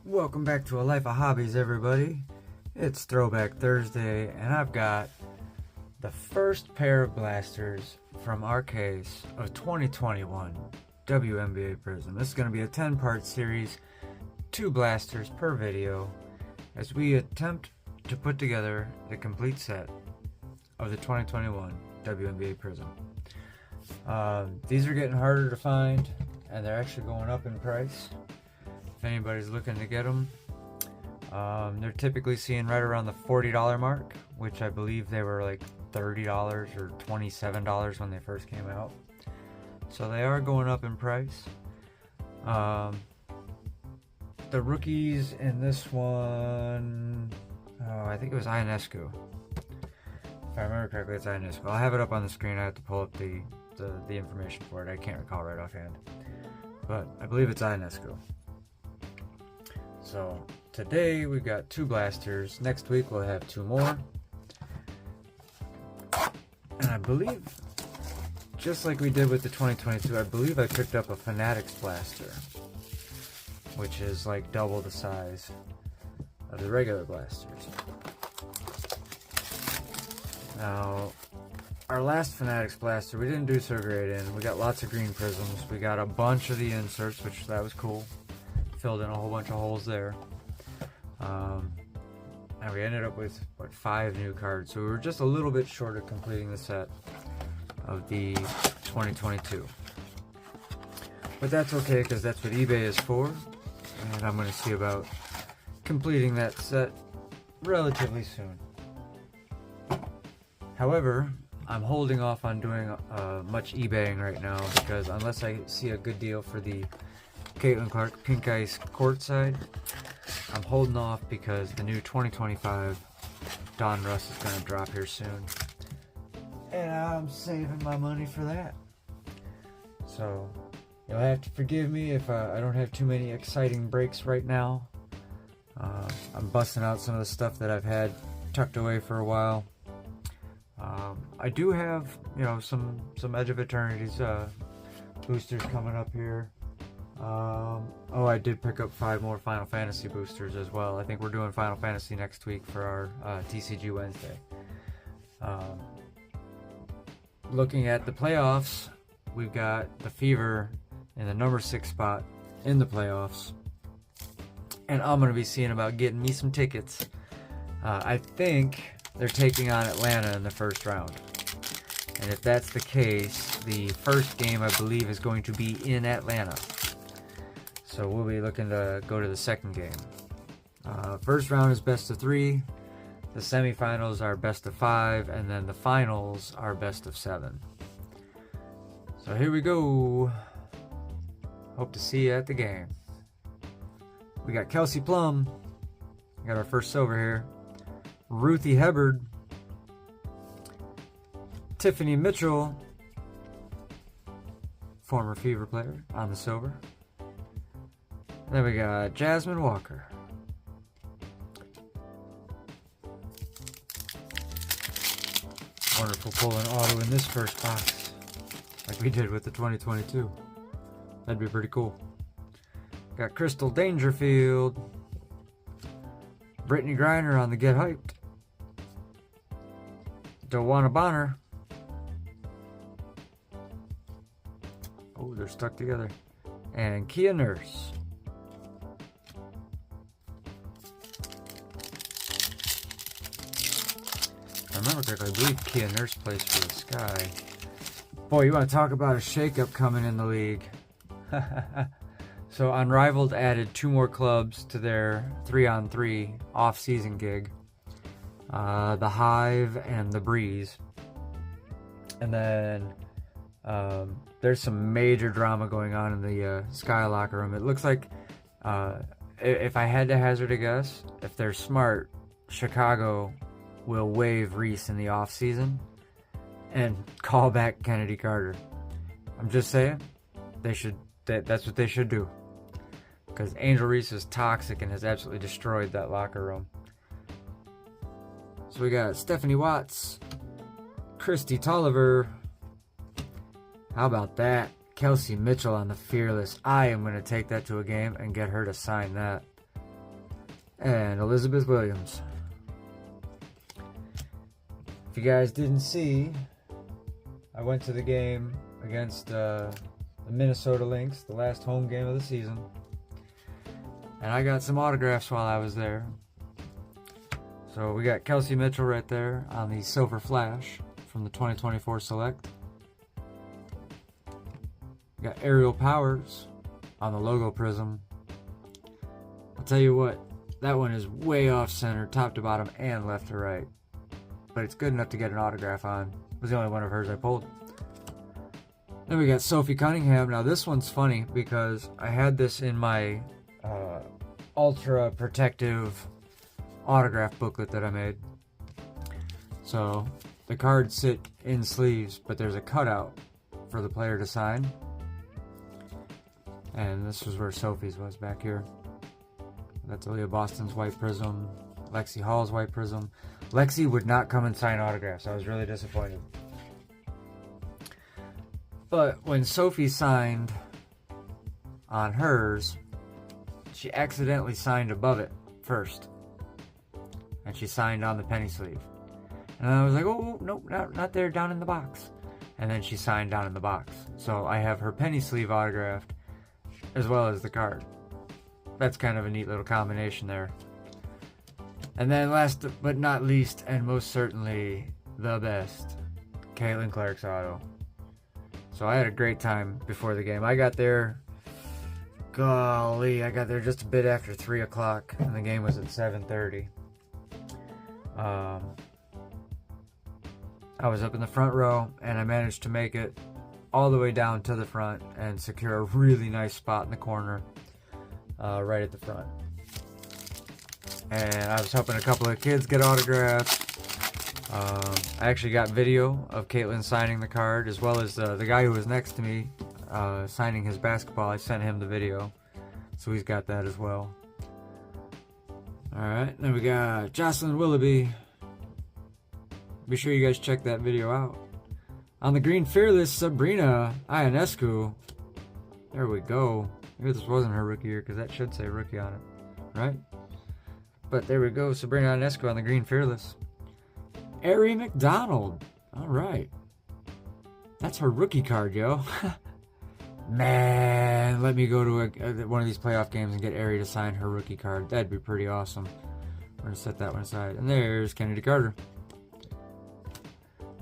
Welcome back to A Life of Hobbies, everybody. It's Throwback Thursday, and I've got the first pair of blasters from our case of 2021 WNBA Prizm. This is going to be a 10-part series, 2 blasters per video, as we attempt to put together the complete set of the 2021 WNBA Prizm. These are getting harder to find, and they're actually going up in price. If anybody's looking to get them, they're typically seeing right around the $40 mark, which I believe they were like $30 or $27 when they first came out. So they are going up in price. The rookies in this one, I think it was Ionescu. If I remember correctly, it's Ionescu. I'll have it up on the screen. I have to pull up the information for it. I can't recall right offhand, but I believe it's Ionescu. So today we've got 2 blasters. Next week we'll have 2 more. And I believe, just like we did with the 2022, I believe I picked up a Fanatics blaster, which is like double the size of the regular blasters. Now, our last Fanatics blaster we didn't do so great in. We got lots of green prisms. We got a bunch of the inserts, which that was cool. Filled in a whole bunch of holes there. And we ended up with, 5 new cards. So we were just a little bit short of completing the set of the 2022. But that's okay, because that's what eBay is for. And I'm going to see about completing that set relatively soon. However, I'm holding off on doing much eBaying right now, because unless I see a good deal for the Caitlin Clark Pink Ice courtside, I'm holding off because the new 2025 Don Russ is going to drop here soon, and I'm saving my money for that. So you'll have to forgive me if I don't have too many exciting breaks right now. I'm busting out some of the stuff that I've had tucked away for a while. I do have, some Edge of Eternity's boosters coming up here. I did pick up 5 more Final Fantasy boosters as well. I think we're doing Final Fantasy next week for our TCG Wednesday. Looking at the playoffs, we've got the Fever in the number 6 spot in the playoffs, and I'm going to be seeing about getting me some tickets. I think they're taking on Atlanta in the first round, and if that's the case, the first game I believe is going to be in Atlanta. So we'll be looking to go to the second game. First round is best of 3. The semifinals are best of 5. And then the finals are best of 7. So here we go. Hope to see you at the game. We got Kelsey Plum. We got our first silver here. Ruthie Hubbard. Tiffany Mitchell. Former Fever player on the silver. Then we got Jasmine Walker. Wonderful pulling auto in this first box, like we did with the 2022. That'd be pretty cool. Got Crystal Dangerfield. Brittany Griner on the Get Hyped. Dewana Bonner. Oh, they're stuck together. And Kia Nurse. I remember correctly, I believe Kia Nurse plays for the Sky. Boy, you want to talk about a shakeup coming in the league. So Unrivaled added 2 more clubs to their 3-on-3 off-season gig. The Hive and the Breeze. And then there's some major drama going on in the Sky locker room. It looks like, if I had to hazard a guess, if they're smart, Chicago will waive Reese in the off-season and call back Kennedy Carter. I'm just saying, that's what they should do, because Angel Reese is toxic and has absolutely destroyed that locker room. So we got Stephanie Watts, Christy Tolliver. How about that? Kelsey Mitchell on the Fearless. I am going to take that to a game and get her to sign that. and Elizabeth Williams. If you guys didn't see, I went to the game against the Minnesota Lynx, the last home game of the season, and I got some autographs while I was there. So we got Kelsey Mitchell right there on the Silver Flash from the 2024 Select. We got Aerial Powers on the logo Prizm. I'll tell you what, that one is way off center, top to bottom and left to right. But it's good enough to get an autograph on. It was the only one of hers I pulled. Then we got Sophie Cunningham. Now this one's funny because I had this in my ultra protective autograph booklet that I made. So the cards sit in sleeves, but there's a cutout for the player to sign. And this was where Sophie's was, back here. That's Aaliyah Boston's white Prizm, Lexi Hall's white Prizm. Lexi would not come and sign autographs. I was really disappointed. But when Sophie signed on hers, she accidentally signed above it first. And she signed on the penny sleeve. And I was like, oh, nope, not there, down in the box. And then she signed down in the box. So I have her penny sleeve autographed as well as the card. That's kind of a neat little combination there. And then last but not least, and most certainly the best, Caitlin Clark's auto. So I had a great time before the game. I got there, golly, I got there just a bit after 3 o'clock, and the game was at 7:30. I was up in the front row, and I managed to make it all the way down to the front and secure a really nice spot in the corner, right at the front. And I was helping a couple of kids get autographs. I actually got video of Caitlin signing the card, as well as the guy who was next to me signing his basketball. I sent him the video, so he's got that as well. Alright, then we got Jocelyn Willoughby. Be sure you guys check that video out. On the green, Fearless Sabrina Ionescu. There we go. Maybe this wasn't her rookie year, because that should say rookie on it, right? But there we go, Sabrina Ionescu on the green, Fearless. Ari McDonald. Alright. That's her rookie card, yo. Man, let me go to one of these playoff games and get Ari to sign her rookie card. That'd be pretty awesome. We're going to set that one aside. And there's Kennedy Carter.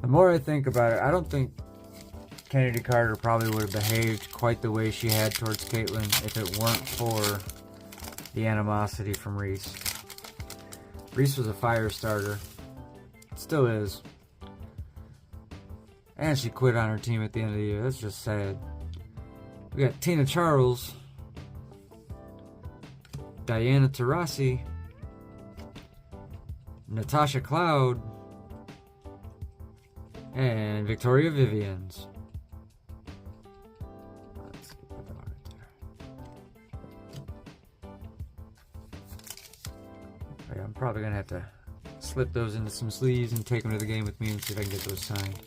The more I think about it, I don't think Kennedy Carter probably would have behaved quite the way she had towards Caitlin if it weren't for the animosity from Reese. Reese was a fire starter. Still is. And she quit on her team at the end of the year. That's just sad. We got Tina Charles, Diana Taurasi, Natasha Cloud, and Victoria Vivians. Let's put that right there. Okay, I'm probably going to have to slip those into some sleeves and take them to the game with me and see if I can get those signed.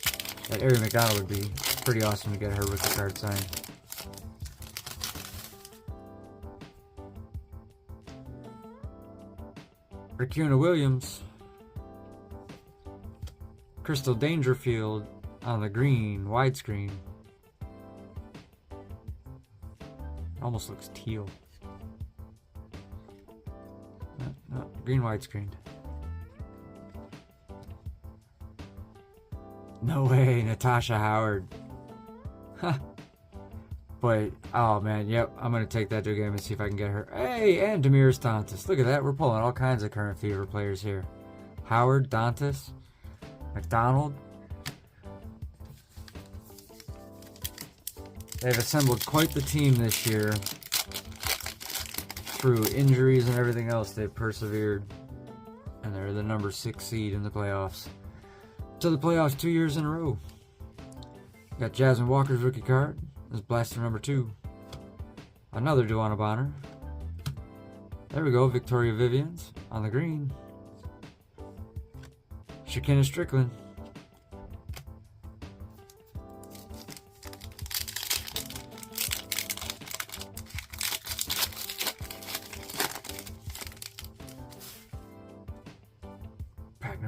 That Ari McDonald would be pretty awesome to get her rookie card signed. Racuna Williams, Crystal Dangerfield on the green, widescreen. Almost looks teal. No, green widescreen. No way, Natasha Howard. Huh. But, oh man, yep, I'm going to take that to a game and see if I can get her. Hey, and Damiris Dantas. Look at that, we're pulling all kinds of current Fever players here. Howard, Dantas, McDonald. They've assembled quite the team this year. Through injuries and everything else, they've persevered. And they're the number 6 seed in the playoffs. To the playoffs 2 years in a row. Got Jasmine Walker's rookie card. This is blaster number 2. Another Duana Bonner. There we go, Victoria Vivians on the green. Shekinna Strickland.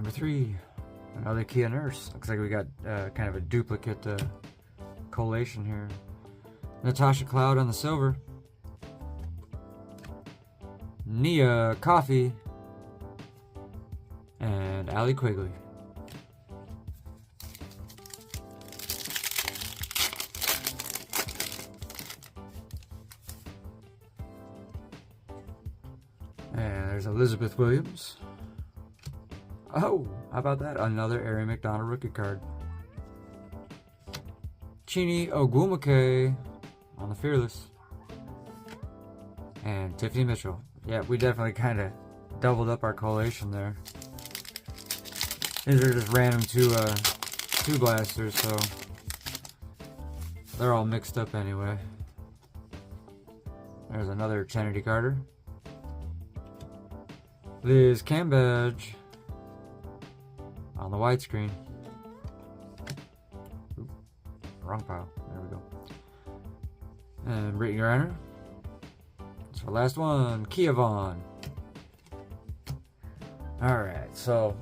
Number 3, another Kia Nurse. Looks like we got kind of a duplicate collation here. Natasha Cloud on the silver. Nia Coffee. And Allie Quigley. And there's Elizabeth Williams. Oh, how about that? Another Ari McDonald rookie card. Chini Ogwumike on the Fearless. And Tiffany Mitchell. Yeah, we definitely kind of doubled up our collation there. These are just random two blasters, so they're all mixed up anyway. There's another Kennedy Carter. Liz Cambage on the widescreen. Wrong pile. There we go. And Brittany Griner. That's our last one. Kia Vaughn. Alright, so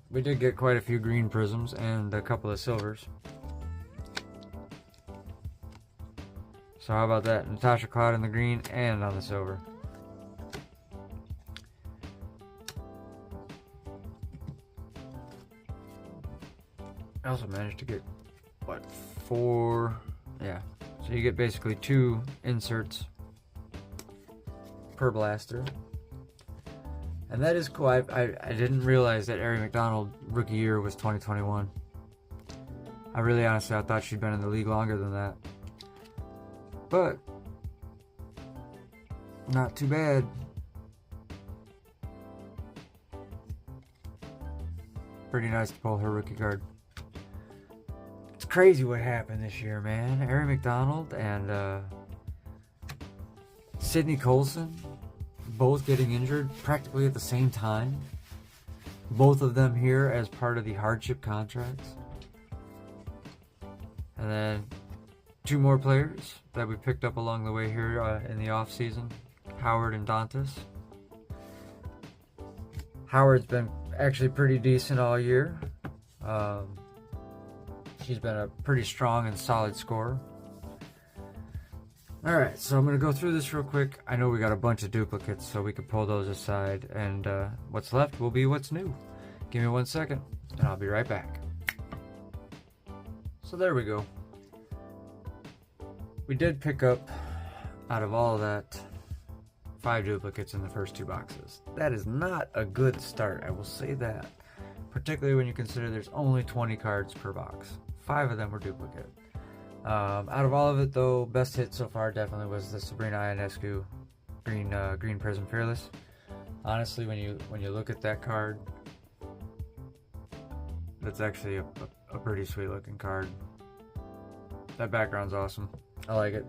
we did get quite a few green prisms and a couple of silvers. So how about that? Natasha Cloud in the green and on the silver. I also managed to get, what, 4? Yeah. So you get basically 2 inserts per blaster. And that is cool. I didn't realize that Ari McDonald rookie year was 2021. I really honestly, I thought she'd been in the league longer than that. But not too bad. Pretty nice to pull her rookie card. It's crazy what happened this year, man. Ari McDonald and Sydney Colson both getting injured practically at the same time. Both of them here as part of the hardship contracts. And then 2 more players that we picked up along the way here in the off season, Howard and Dantas. Howard's been actually pretty decent all year. She's been a pretty strong and solid scorer. Alright, so I'm going to go through this real quick. I know we got a bunch of duplicates, so we can pull those aside, and what's left will be what's new. Give me 1 second, and I'll be right back. So there we go. We did pick up, out of all of that, 5 duplicates in the first 2 boxes. That is not a good start, I will say that. Particularly when you consider there's only 20 cards per box. 5 of them were duplicate. Out of all of it though, best hit so far definitely was the Sabrina Ionescu green Prizm Fearless. Honestly, when you look at that card, that's actually a pretty sweet looking card. That background's awesome. I like it.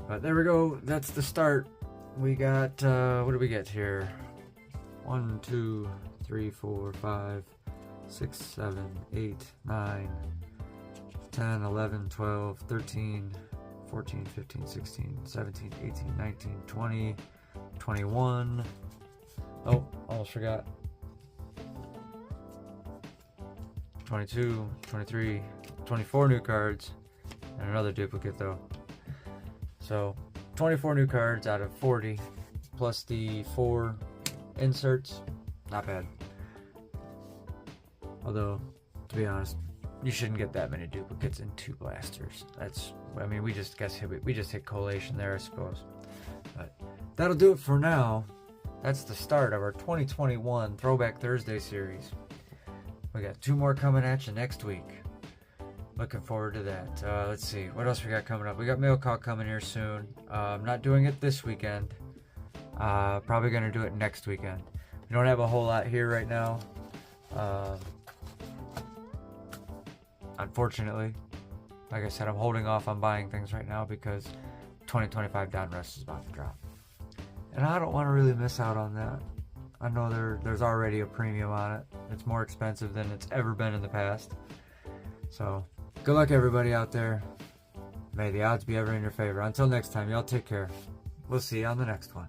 But there we go. That's the start. We got what do we get here? 1, 2, 3, 4, 5, 6, 7, 8, 9, 10, 11, 12, 13, 14, 15, 16, 17, 18, 19, 20, 21. Oh, almost forgot. 22, 23, 24 new cards, and another duplicate though. So 24 new cards out of 40, plus the 4 inserts. Not bad. Although, to be honest, you shouldn't get that many duplicates in 2 blasters. That's, I mean, we just hit collation there, I suppose. But that'll do it for now. That's the start of our 2021 Throwback Thursday series. We got 2 more coming at you next week. Looking forward to that. Let's see, what else we got coming up? We got mail call coming here soon. I'm not doing it this weekend. Probably gonna do it next weekend. We don't have a whole lot here right now. Unfortunately, like I said, I'm holding off on buying things right now because 2025 Donruss is about to drop. And I don't want to really miss out on that. I know there's already a premium on it. It's more expensive than it's ever been in the past. So, good luck everybody out there. May the odds be ever in your favor. Until next time, y'all take care. We'll see you on the next one.